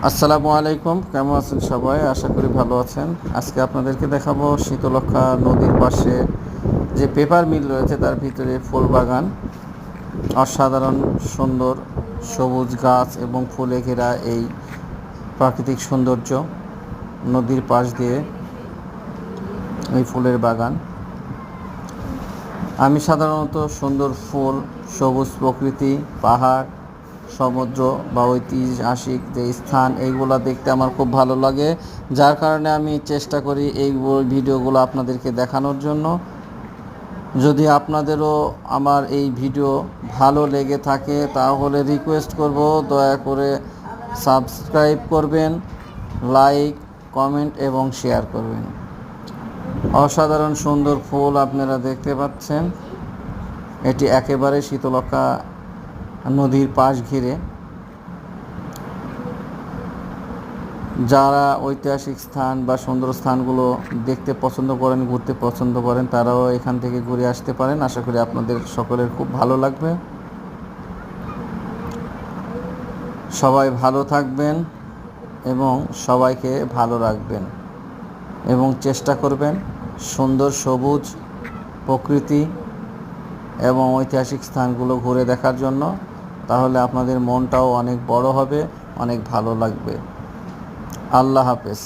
আসসালামু আলাইকুম, কেমন আছেন সবাই? আশা করি ভালো আছেন। আজকে আপনাদেরকে দেখাবো শীতলক্ষ্যা নদীর পাশে যে পেপার মিল রয়েছে তার ভিতরে ফুল বাগান। অসাধারণ সুন্দর সবুজ গাছ এবং ফুলে ঘেরা এই প্রাকৃতিক সৌন্দর্য, নদীর পাশ দিয়ে এই ফুলের বাগান। আমি সাধারণত সুন্দর ফুল, সবুজ প্রকৃতি, পাহাড়, সমুদ্র বা ঐতিহাসিক যে স্থান, এইগুলো দেখতে আমার খুব ভালো লাগে, যার কারণে আমি চেষ্টা করি এই ভিডিওগুলো আপনাদেরকে দেখানোর জন্য। যদি আপনাদেরও আমার এই ভিডিও ভালো লেগে থাকে তাহলে রিকোয়েস্ট করব, দয়া করে সাবস্ক্রাইব করবেন, লাইক, কমেন্ট এবং শেয়ার করবেন। অসাধারণ সুন্দর ফুল আপনারা দেখতে পাচ্ছেন। এটি একেবারে শীতলক্ষ্যা নদীর পাশ ঘিরে। যারা ঐতিহাসিক স্থান বা সুন্দর স্থানগুলো দেখতে পছন্দ করেন, ঘুরতে পছন্দ করেন, তারাও এখান থেকে ঘুরে আসতে পারেন। আশা করি আপনাদের সকলের খুব ভালো লাগবে। সবাই ভালো থাকবেন এবং সবাইকে ভালো রাখবেন এবং চেষ্টা করবেন সুন্দর সবুজ প্রকৃতি এবং ঐতিহাসিক স্থানগুলো ঘুরে দেখার জন্য। তাহলে আপনাদের মনটাও অনেক বড় হবে, অনেক ভালো লাগবে। আল্লাহ হাফেজ।